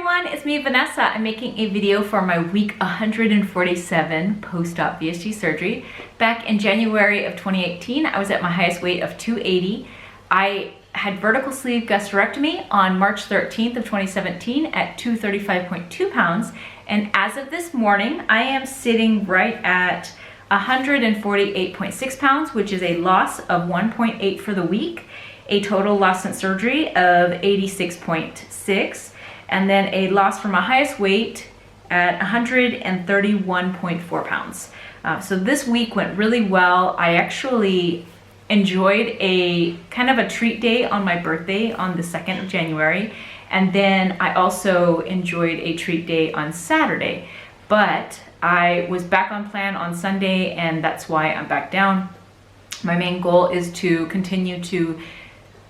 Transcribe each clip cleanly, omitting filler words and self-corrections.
everyone, it's me Vanessa. I'm making a video for my week 147 post-op VSG surgery. Back in January of 2018, I was at my highest weight of 280. I had vertical sleeve gastrectomy on March 13th of 2017 at 235.2 pounds. And as of this morning, I am sitting right at 148.6 pounds, which is a loss of 1.8 for the week, a total loss since surgery of 86.6, and then a loss from my highest weight at 131.4 pounds. So this week went really well. I actually enjoyed a kind of a treat day on my birthday on the 2nd of January. And then I also enjoyed a treat day on Saturday. But I was back on plan on Sunday, and that's why I'm back down. My main goal is to continue to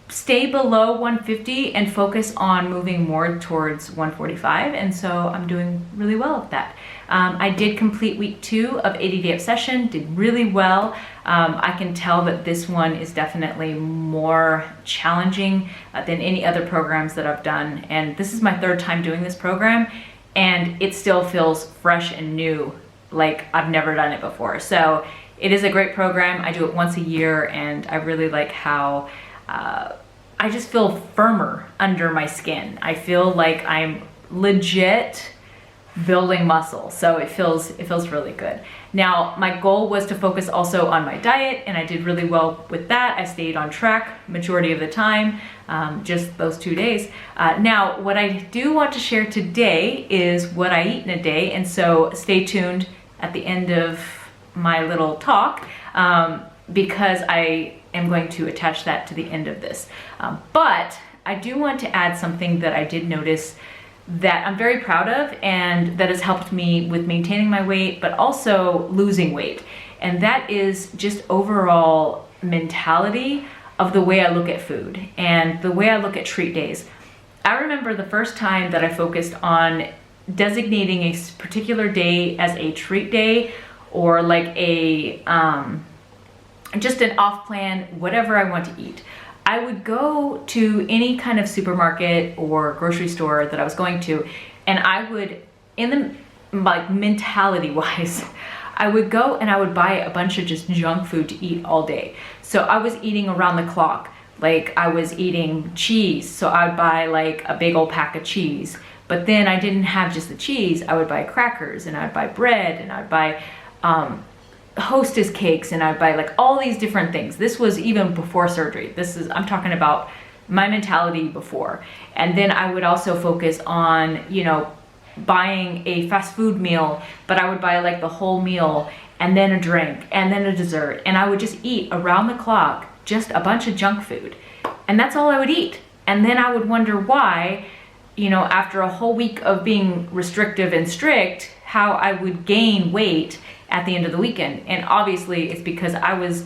stay below 150 and focus on moving more towards 145, and so I'm doing really well with that. I did complete week 2 of 80-day obsession, did really well. I can tell that this one is definitely more challenging than any other programs that I've done, and this is my 3rd time doing this program, and it still feels fresh and new, like I've never done it before. So it is a great program. I do it once a year, and I really like how I just feel firmer under my skin. I feel like I'm legit building muscle, so it feels really good. Now, my goal was to focus also on my diet, and I did really well with that. I stayed on track majority of the time, just those 2 days. Now, what I do want to share today is what I eat in a day, and so stay tuned at the end of my little talk, because I am going to attach that to the end of this. But I do want to add something that I did notice that I'm very proud of, and that has helped me with maintaining my weight, but also losing weight. And that is just overall mentality of the way I look at food and the way I look at treat days. I remember the first time that I focused on designating a particular day as a treat day, or like a just an off plan, whatever I want to eat. I would go to any kind of supermarket or grocery store that I was going to, and I would, in the like mentality wise, I would go and I would buy a bunch of just junk food to eat all day. So I was eating around the clock. Like I was eating cheese, so I would buy like a big old pack of cheese. But then I didn't have just the cheese. I would buy crackers, and I'd buy bread, and I'd buy Hostess cakes, and I'd buy like all these different things. This was even before surgery. I'm talking about my mentality before. And then I would also focus on, you know, buying a fast food meal, but I would buy like the whole meal, and then a drink, and then a dessert. And I would just eat around the clock, just a bunch of junk food. And that's all I would eat. And then I would wonder why, you know, after a whole week of being restrictive and strict, how I would gain weight at the end of the weekend. And obviously it's because I was,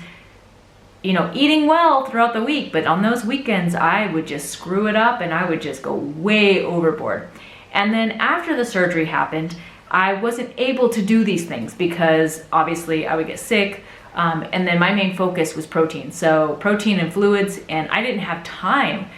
you know, eating well throughout the week, but on those weekends I would just screw it up, and I would just go way overboard. And then after the surgery happened, I wasn't able to do these things because obviously I would get sick. And then my main focus was protein. So protein and fluids, and I didn't have time,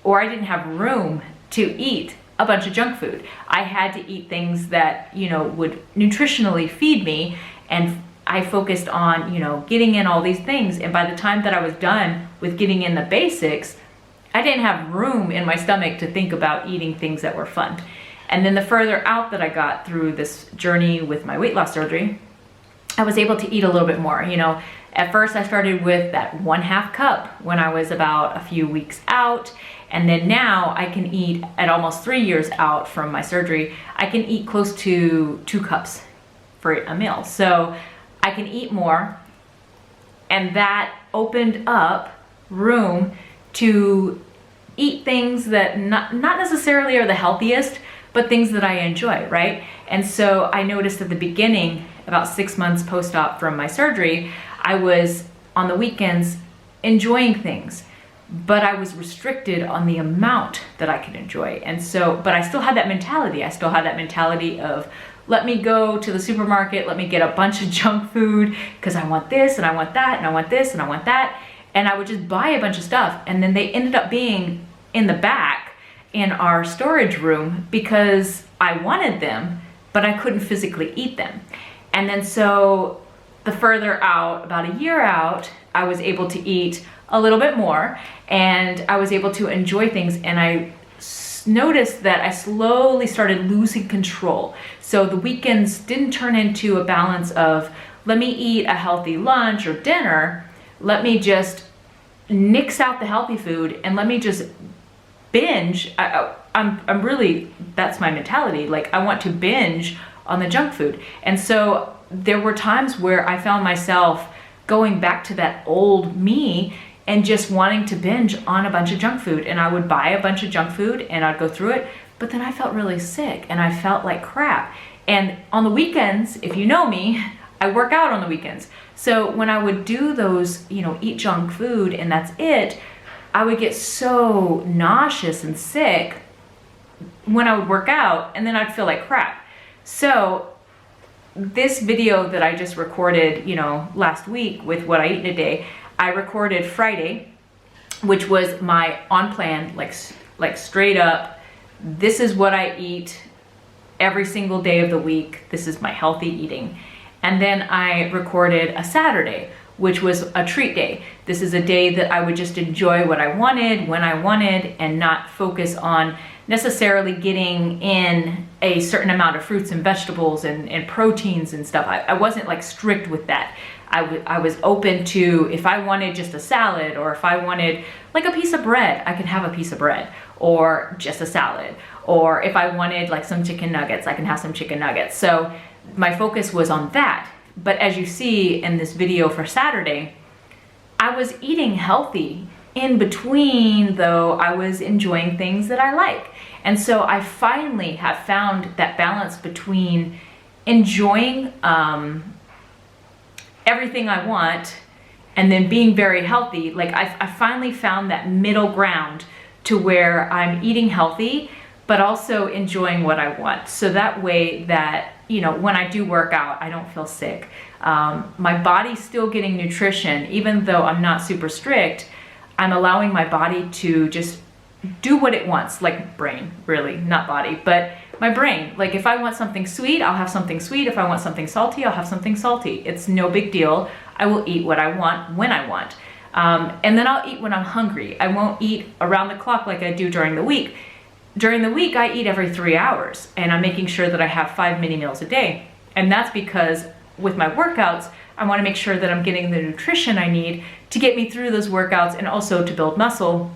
or I didn't have room to eat a bunch of junk food. I had to eat things that, you know, would nutritionally feed me, and I focused on, you know, getting in all these things. And by the time that I was done with getting in the basics, I didn't have room in my stomach to think about eating things that were fun. And then the further out that I got through this journey with my weight loss surgery, I was able to eat a little bit more. You know, at first I started with that 1/2 cup when I was about a few weeks out. And then now I can eat, at almost 3 years out from my surgery, I can eat close to 2 cups for a meal. So I can eat more, and that opened up room to eat things that not necessarily are the healthiest, but things that I enjoy, right? And so I noticed at the beginning, about 6 months post-op from my surgery, I was on the weekends enjoying things, but I was restricted on the amount that I could enjoy. And so, but I still had that mentality. I still had that mentality of, let me go to the supermarket, let me get a bunch of junk food, because I want this, and I want that, and I want this, and I want that. And I would just buy a bunch of stuff, and then they ended up being in the back, in our storage room because I wanted them, but I couldn't physically eat them. And then so the further out, about a year out, I was able to eat a little bit more, and I was able to enjoy things, and I noticed that I slowly started losing control. So the weekends didn't turn into a balance of, let me eat a healthy lunch or dinner, let me just nix out the healthy food, and let me just binge. I'm really, that's my mentality. Like, I want to binge on the junk food. And so there were times where I found myself going back to that old me and just wanting to binge on a bunch of junk food. And I would buy a bunch of junk food and I'd go through it, but then I felt really sick and I felt like crap. And on the weekends, if you know me, I work out on the weekends. So when I would do those, eat junk food and that's it, I would get so nauseous and sick when I would work out, and then I'd feel like crap. So this video that I just recorded, last week with what I eat in a day, I recorded Friday, which was my on plan, like straight up, this is what I eat every single day of the week. This is my healthy eating. And then I recorded a Saturday, which was a treat day. This is a day that I would just enjoy what I wanted, when I wanted, and not focus on necessarily getting in a certain amount of fruits and vegetables and proteins and stuff. I wasn't like strict with that. I was open to, if I wanted just a salad, or if I wanted like a piece of bread, I could have a piece of bread, or just a salad. Or if I wanted like some chicken nuggets, I can have some chicken nuggets. So my focus was on that. But as you see in this video for Saturday, I was eating healthy in between, though I was enjoying things that I like. And so I finally have found that balance between enjoying everything I want and then being very healthy. Like I finally found that middle ground to where I'm eating healthy, but also enjoying what I want. So that way that, when I do work out, I don't feel sick. My body's still getting nutrition, even though I'm not super strict. I'm allowing my body to just do what it wants, like brain, really, not body, but my brain. Like if I want something sweet, I'll have something sweet. If I want something salty, I'll have something salty. It's no big deal. I will eat what I want when I want. And then I'll eat when I'm hungry. I won't eat around the clock like I do during the week. During the week, I eat every 3 hours, and I'm making sure that I have 5 mini meals a day. And that's because with my workouts, I want to make sure that I'm getting the nutrition I need to get me through those workouts, and also to build muscle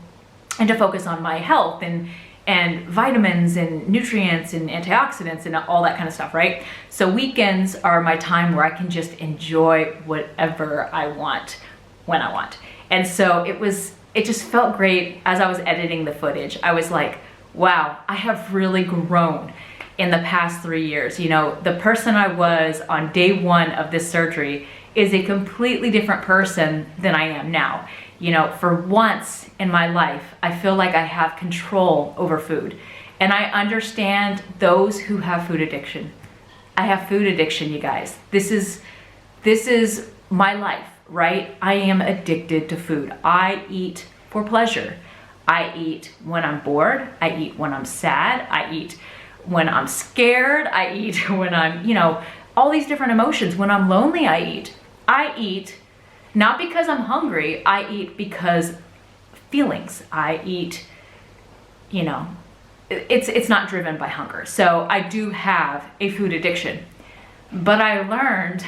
and to focus on my health and vitamins and nutrients and antioxidants and all that kind of stuff, right? So weekends are my time where I can just enjoy whatever I want when I want. And so it just felt great as I was editing the footage. I was like, wow, I have really grown in the past 3 years. The person I was on day one of this surgery is a completely different person than I am now. For once in my life, I feel like I have control over food. And I understand those who have food addiction. I have food addiction, you guys. This is my life, right? I am addicted to food. I eat for pleasure. I eat when I'm bored. I eat when I'm sad. I eat when I'm scared. I eat when I'm, all these different emotions. When I'm lonely, I eat. I eat not because I'm hungry. I eat because feelings. I eat, it's not driven by hunger. So I do have a food addiction. But I learned,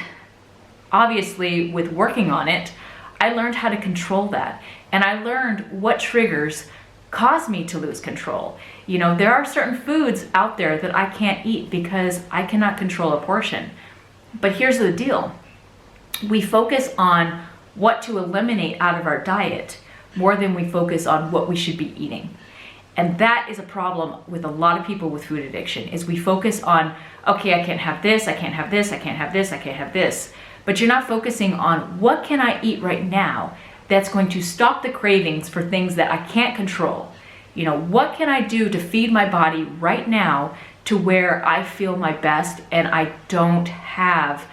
obviously, with working on it, I learned how to control that. And I learned what triggers cause me to lose control. There are certain foods out there that I can't eat because I cannot control a portion. But here's the deal. We focus on what to eliminate out of our diet more than we focus on what we should be eating. And that is a problem with a lot of people with food addiction, is we focus on, okay, I can't have this, I can't have this, I can't have this, I can't have this. But you're not focusing on what can I eat right now that's going to stop the cravings for things that I can't control. What can I do to feed my body right now to where I feel my best and I don't have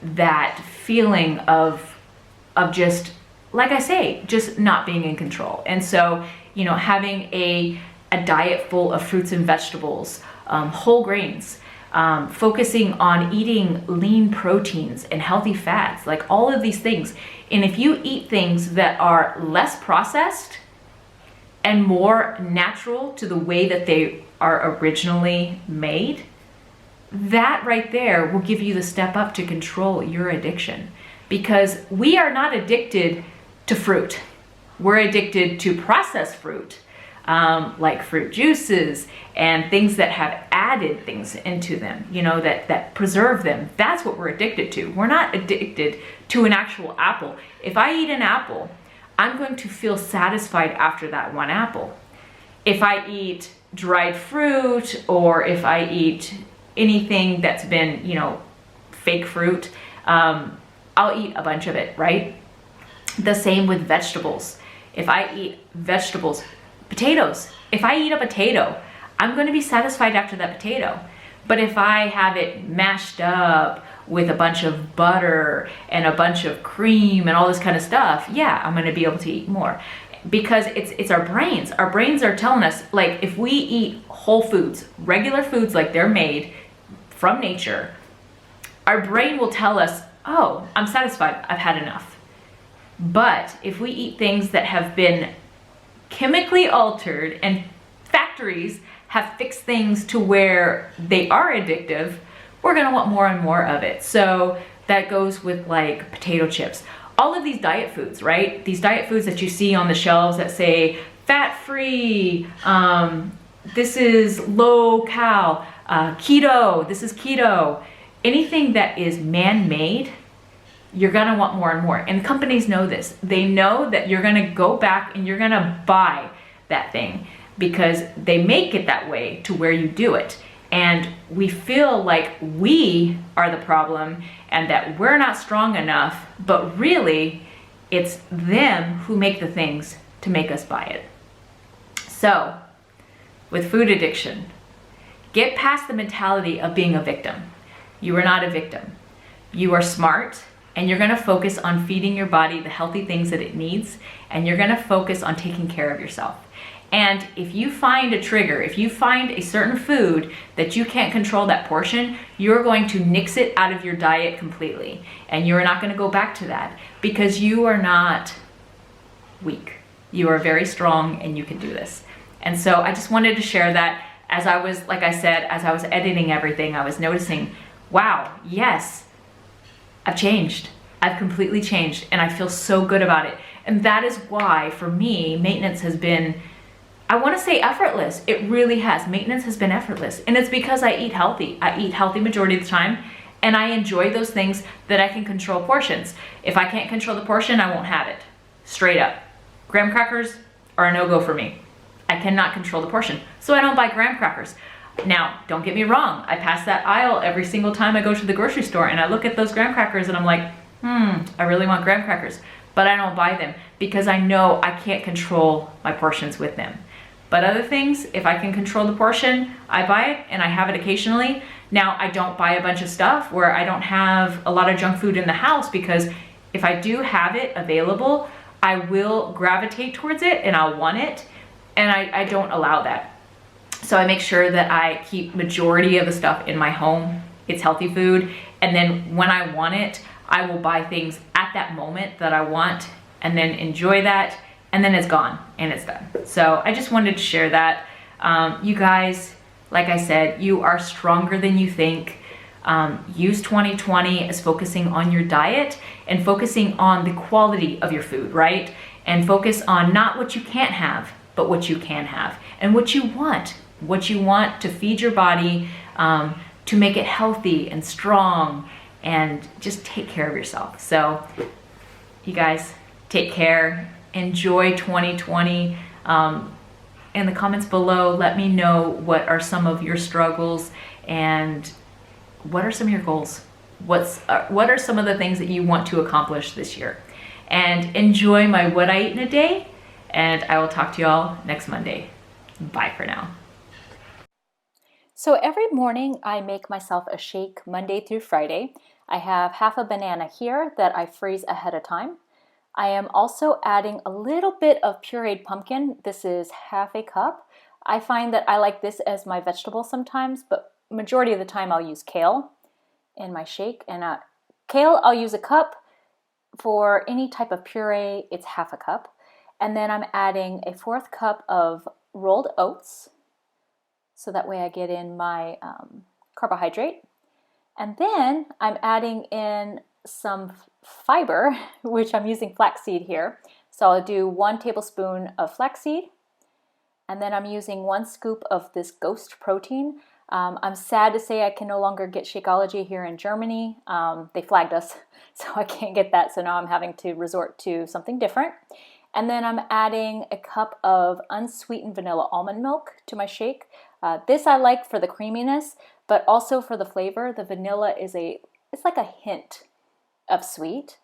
that feeling of just, like I say, just not being in control. And so, having a a diet full of fruits and vegetables, whole grains, focusing on eating lean proteins and healthy fats, like all of these things. And if you eat things that are less processed and more natural to the way that they are originally made, that right there will give you the step up to control your addiction. Because we are not addicted to fruit. We're addicted to processed fruit, like fruit juices and things that have added things into them, that preserve them. That's what we're addicted to. We're not addicted to an actual apple. If I eat an apple, I'm going to feel satisfied after that one apple. If I eat dried fruit, or if I eat anything that's been, fake fruit, I'll eat a bunch of it, right? The same with vegetables. If I eat vegetables, potatoes, if I eat a potato, I'm going to be satisfied after that potato. But if I have it mashed up with a bunch of butter and a bunch of cream and all this kind of stuff, yeah, I'm going to be able to eat more. Because it's our brains. Our brains are telling us, like, if we eat whole foods, regular foods like they're made from nature, our brain will tell us, oh, I'm satisfied, I've had enough. But if we eat things that have been chemically altered and factories have fixed things to where they are addictive, we're gonna want more and more of it. So that goes with like potato chips. All of these diet foods, right? These diet foods that you see on the shelves that say fat-free, this is low cal, keto, this is keto. Anything that is man-made, you're gonna want more and more. And companies know this. They know that you're gonna go back and you're gonna buy that thing because they make it that way to where you do it. And we feel like we are the problem and that we're not strong enough, but really it's them who make the things to make us buy it. So with food addiction, get past the mentality of being a victim. You are not a victim. You are smart, and you're gonna focus on feeding your body the healthy things that it needs, and you're gonna focus on taking care of yourself. And if you find a trigger, if you find a certain food that you can't control that portion, you're going to nix it out of your diet completely. And you're not gonna go back to that because you are not weak. You are very strong and you can do this. And so I just wanted to share that. As I was, like I said, as I was editing everything, I was noticing, wow, yes, I've changed. I've completely changed and I feel so good about it. And that is why for me, maintenance has been, I wanna say effortless. It really has. Maintenance has been effortless. And it's because I eat healthy. I eat healthy majority of the time and I enjoy those things that I can control portions. If I can't control the portion, I won't have it. Straight up. Graham crackers are a no-go for me. I cannot control the portion, so I don't buy graham crackers. Now, don't get me wrong, I pass that aisle every single time I go to the grocery store and I look at those graham crackers and I'm like, I really want graham crackers, but I don't buy them because I know I can't control my portions with them. But other things, if I can control the portion, I buy it and I have it occasionally. Now, I don't buy a bunch of stuff where I don't have a lot of junk food in the house because if I do have it available, I will gravitate towards it and I'll want it. And I don't allow that. So I make sure that I keep majority of the stuff in my home. It's healthy food. And then when I want it, I will buy things at that moment that I want and then enjoy that. And then it's gone and it's done. So I just wanted to share that. You guys, like I said, you are stronger than you think. Use 2020 as focusing on your diet and focusing on the quality of your food, right? And focus on not what you can't have, but what you can have and what you want to feed your body, to make it healthy and strong and just take care of yourself. So you guys take care, enjoy 2020. In the comments below, let me know what are some of your struggles and what are some of your goals? What are some of the things that you want to accomplish this year? And enjoy my What I Eat in a Day. And I will talk to y'all next Monday. Bye for now. So every morning I make myself a shake Monday through Friday. I have half a banana here that I freeze ahead of time. I am also adding a little bit of pureed pumpkin. This is half a cup. I find that I like this as my vegetable sometimes, but majority of the time I'll use kale in my shake. And kale, I'll use a cup. For any type of puree, it's half a cup. And then I'm adding a 1/4 cup of rolled oats, so that way I get in my carbohydrate. And then I'm adding in some fiber, which I'm using flaxseed here. So I'll do 1 tablespoon of flaxseed, and then I'm using 1 scoop of this ghost protein. I'm sad to say I can no longer get Shakeology here in Germany. They flagged us, so I can't get that. So now I'm having to resort to something different. And then I'm adding a cup of unsweetened vanilla almond milk to my shake. This I like for the creaminess, but also for the flavor. The vanilla it's like a hint of sweet.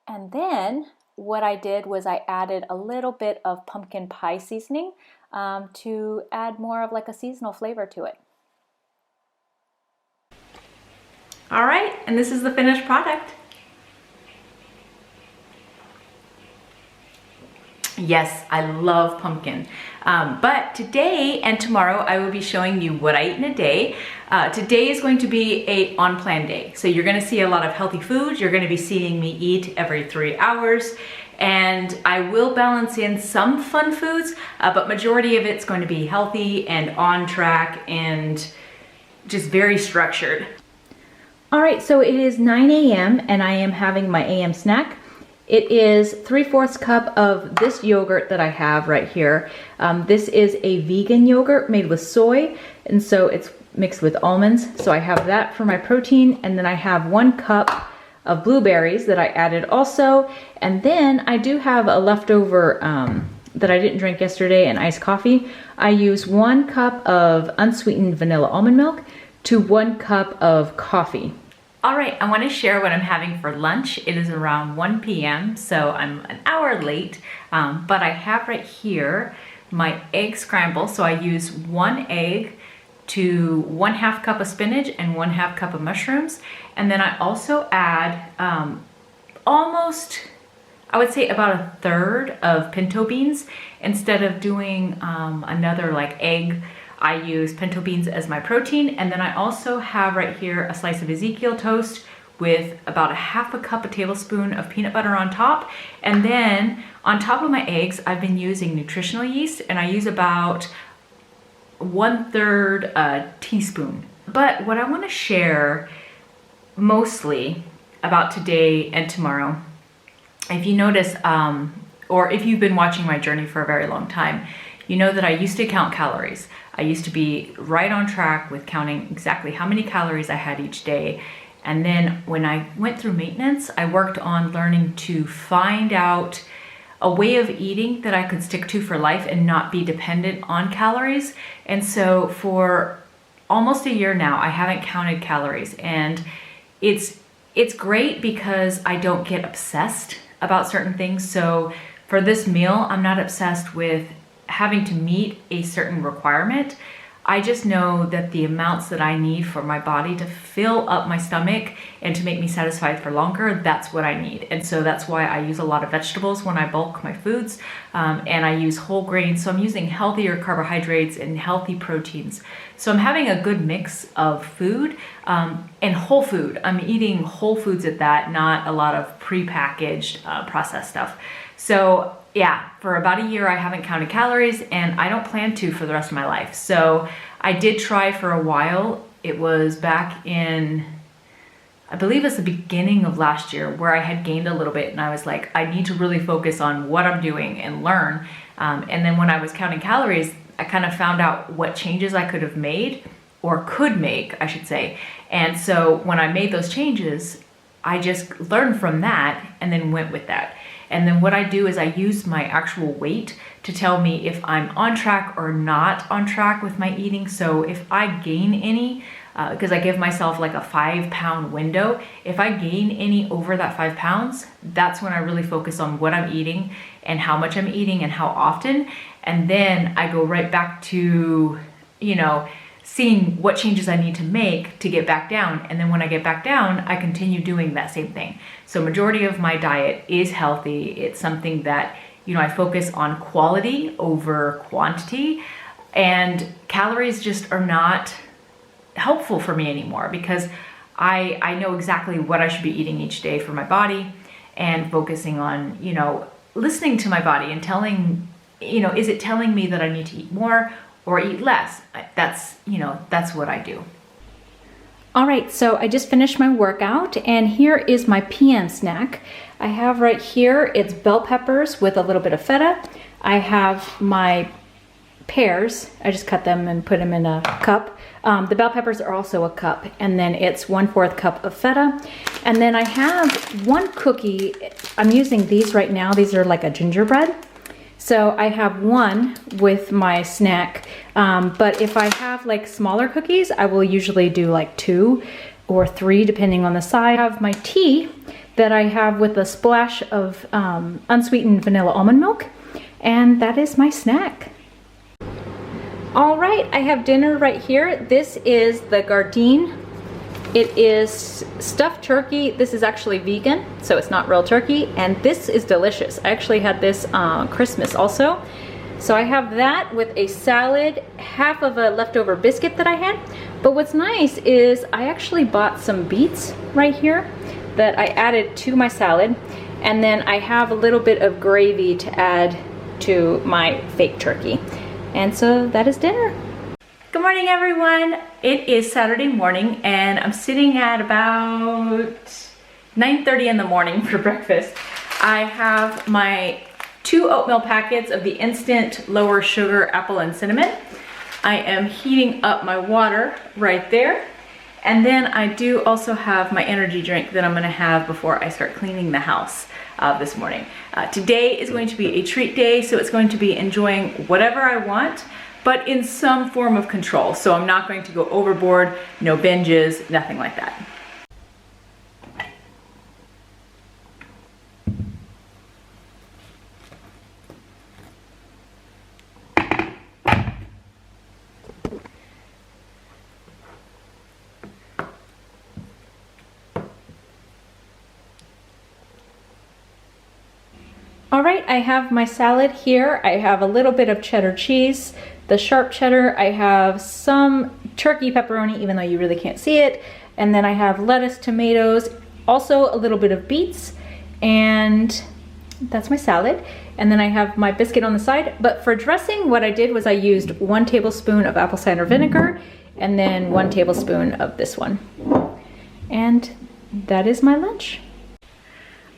And then what I did was I added a little bit of pumpkin pie seasoning to add more of like a seasonal flavor to it. All right, and this is the finished product. Yes, I love pumpkin. But today and tomorrow I will be showing you what I eat in a day. Today is going to be a on-plan day. So you're gonna see a lot of healthy foods. You're gonna be seeing me eat every 3 hours. And I will balance in some fun foods, but majority of it's going to be healthy and on track and just very structured. All right, so it is 9 a.m. and I am having my AM snack. It is 3/4 cup of this yogurt that I have right here. This is a vegan yogurt made with soy, and so it's mixed with almonds. So I have that for my protein, and then I have 1 cup of blueberries that I added also. And then I do have a leftover that I didn't drink yesterday, an iced coffee. I use 1 cup of unsweetened vanilla almond milk to 1 cup of coffee. All right, I want to share what I'm having for lunch. It is around 1 p.m., so I'm an hour late, but I have right here my egg scramble. So I use 1 egg to 1/2 cup of spinach and 1/2 cup of mushrooms. And then I also add almost, I would say about 1/3 of pinto beans. Instead of doing another like egg, I use pinto beans as my protein. And then I also have right here a slice of Ezekiel toast with about 1/2 cup, a tablespoon of peanut butter on top. And then on top of my eggs, I've been using nutritional yeast, and I use about 1/3 teaspoon. But what I want to share mostly about today and tomorrow, if you notice, or if you've been watching my journey for a very long time, you know that I used to count calories. I used to be right on track with counting exactly how many calories I had each day. And then when I went through maintenance, I worked on learning to find out a way of eating that I could stick to for life and not be dependent on calories. And so for almost a year now, I haven't counted calories. And it's great because I don't get obsessed about certain things. So for this meal, I'm not obsessed with having to meet a certain requirement. I just know that the amounts that I need for my body to fill up my stomach and to make me satisfied for longer, that's what I need. And so that's why I use a lot of vegetables when I bulk my foods, and I use whole grains. So I'm using healthier carbohydrates and healthy proteins. So I'm having a good mix of food and whole food. I'm eating whole foods at that, not a lot of prepackaged processed stuff. So yeah, for about a year I haven't counted calories, and I don't plan to for the rest of my life. So I did try for a while. It was back in, I believe it's the beginning of last year, where I had gained a little bit, and I was like, I need to really focus on what I'm doing and learn. And then when I was counting calories, I kind of found out what changes I could have made, or could make, I should say. And so when I made those changes, I just learned from that and then went with that. And then what I do is I use my actual weight to tell me if I'm on track or not on track with my eating. So if I gain any, because I give myself like a 5-pound window, if I gain any over that 5 pounds, that's when I really focus on what I'm eating and how much I'm eating and how often. And then I go right back to, seeing what changes I need to make to get back down. And then when I get back down, I continue doing that same thing. So majority of my diet is healthy. It's something that, I focus on quality over quantity. And calories just are not helpful for me anymore because I know exactly what I should be eating each day for my body and focusing on, listening to my body and telling, is it telling me that I need to eat more or eat less? That's what I do. All right, so I just finished my workout and here is my PM snack. I have right here, it's bell peppers with a little bit of feta. I have my pears. I just cut them and put them in a cup. The bell peppers are also a cup, and then it's 1/4 cup of feta. And then I have one cookie. I'm using these right now. These are like a gingerbread. So I have one with my snack, but if I have like smaller cookies, I will usually do like 2 or 3 depending on the size. I have my tea that I have with a splash of unsweetened vanilla almond milk, and that is my snack. All right, I have dinner right here. This is the Gardein. It is stuffed turkey. This is actually vegan, so it's not real turkey, and this is delicious. I actually had this Christmas also. So I have that with a salad, half of a leftover biscuit that I had. But what's nice is I actually bought some beets right here that I added to my salad, and then I have a little bit of gravy to add to my fake turkey. And so that is dinner. Good morning, everyone. It is Saturday morning and I'm sitting at about 9:30 in the morning for breakfast. I have my 2 oatmeal packets of the instant lower sugar apple and cinnamon. I am heating up my water right there. And then I do also have my energy drink that I'm gonna have before I start cleaning the house this morning. Today is going to be a treat day, so it's going to be enjoying whatever I want, but in some form of control. So I'm not going to go overboard, no binges, nothing like that. All right, I have my salad here. I have a little bit of cheddar cheese, the sharp cheddar. I have some turkey pepperoni, even though you really can't see it. And then I have lettuce, tomatoes, also a little bit of beets, and that's my salad. And then I have my biscuit on the side. But for dressing, what I did was I used 1 tablespoon of apple cider vinegar and then 1 tablespoon of this one. And that is my lunch.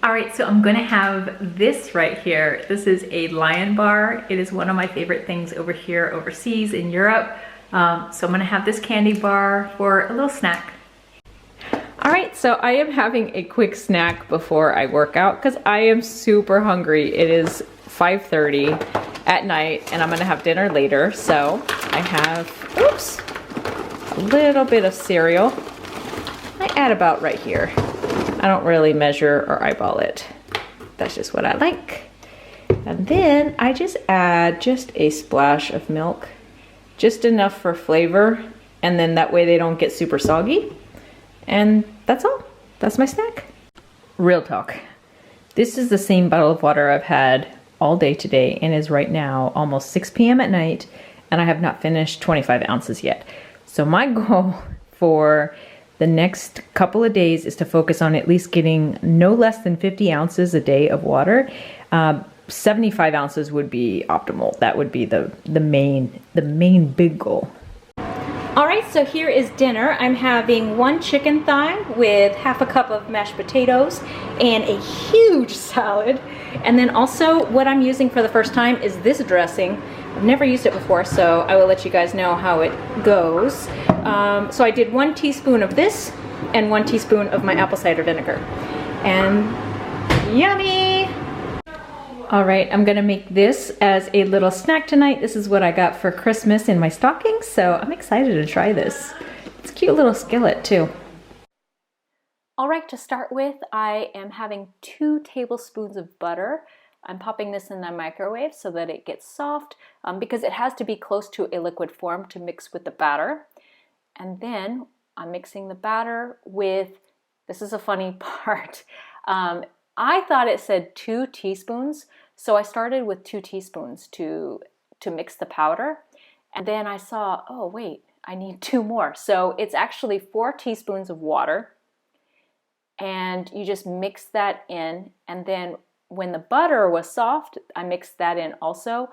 All right, so I'm gonna have this right here. This is a Lion bar. It is one of my favorite things over here overseas in Europe. So I'm gonna have this candy bar for a little snack. All right, so I am having a quick snack before I work out because I am super hungry. It is 5:30 at night and I'm gonna have dinner later. So I have, a little bit of cereal. I add about right here. I don't really measure or eyeball it. That's just what I like. And then I just add just a splash of milk, just enough for flavor, and then that way they don't get super soggy. And that's all. That's my snack. Real talk. This is the same bottle of water I've had all day today and is right now almost 6 p.m. at night, and I have not finished 25 ounces yet. So my goal for the next couple of days is to focus on at least getting no less than 50 ounces a day of water. 75 ounces would be optimal. That would be the main big goal. All right, so here is dinner. I'm having 1 chicken thigh with half a cup of mashed potatoes and a huge salad. And then also what I'm using for the first time is this dressing. I've never used it before, so I will let you guys know how it goes. So I did 1 teaspoon of this and 1 teaspoon of my apple cider vinegar. And yummy! All right, I'm gonna make this as a little snack tonight. This is what I got for Christmas in my stocking, so I'm excited to try this. It's a cute little skillet too. All right, to start with, I am having 2 tablespoons of butter. I'm popping this in the microwave so that it gets soft because it has to be close to a liquid form to mix with the batter. And then I'm mixing the batter with, this is a funny part, I thought it said 2 teaspoons, so I started with 2 teaspoons to mix the powder. And then I saw, oh wait, I need 2 more. So it's actually 4 teaspoons of water, and you just mix that in. And then when the butter was soft, I mixed that in also.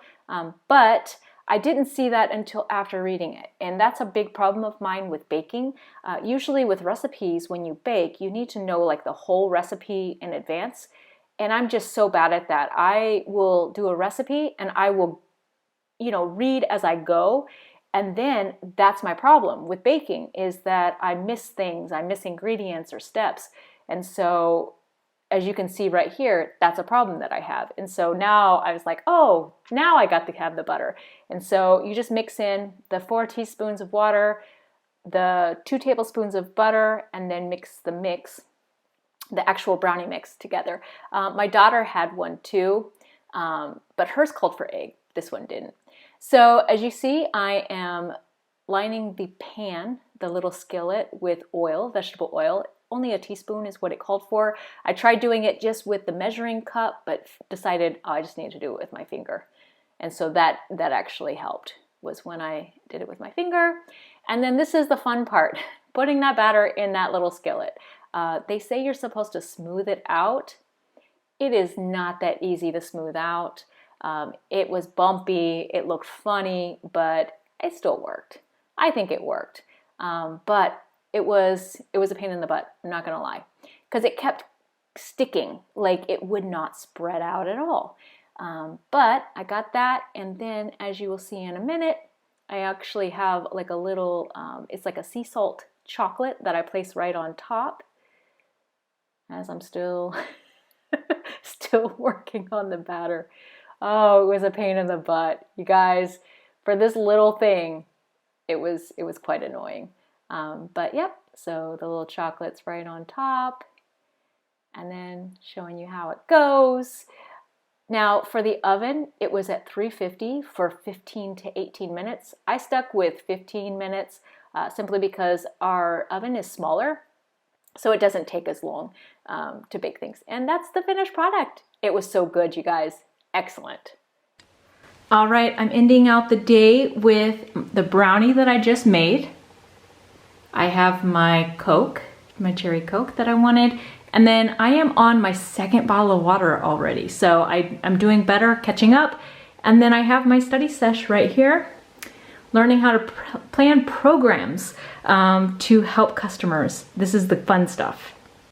But I didn't see that until after reading it. And that's a big problem of mine with baking. Usually with recipes, when you bake, you need to know like the whole recipe in advance. And I'm just so bad at that. I will do a recipe and I will, read as I go. And then that's my problem with baking, is that I miss things, I miss ingredients or steps. And so as you can see right here, that's a problem that I have. And so now I was like, oh, now I got to have the butter. And so you just mix in the 4 teaspoons of water, the 2 tablespoons of butter, and then mix the actual brownie mix together. My daughter had one too, but hers called for egg. This one didn't. So as you see, I am lining the pan, the little skillet, with oil, vegetable oil. Only a teaspoon is what it called for. I tried doing it just with the measuring cup, but decided I just need to do it with my finger. And so that actually helped, was when I did it with my finger. And then this is the fun part, putting that batter in that little skillet. They say you're supposed to smooth it out. It is not that easy to smooth out. It was bumpy, it looked funny, but it still worked. I think it worked. But it was a pain in the butt, I'm not gonna lie, because it kept sticking, like it would not spread out at all. But I got that, and then as you will see in a minute, I actually have like a little, it's like a sea salt chocolate that I place right on top, as I'm still working on the batter. Oh, it was a pain in the butt, you guys. For this little thing, it was quite annoying. But yep, so the little chocolate's right on top, and then showing you how it goes. Now for the oven, it was at 350 for 15 to 18 minutes. I stuck with 15 minutes simply because our oven is smaller, so it doesn't take as long to bake things. And that's the finished product. It was so good, you guys. Excellent. All right, I'm ending out the day with the brownie that I just made. I have my Coke, my cherry Coke that I wanted, and then I am on my 2nd bottle of water already. So I'm doing better, catching up. And then I have my study sesh right here, learning how to plan programs to help customers. This is the fun stuff.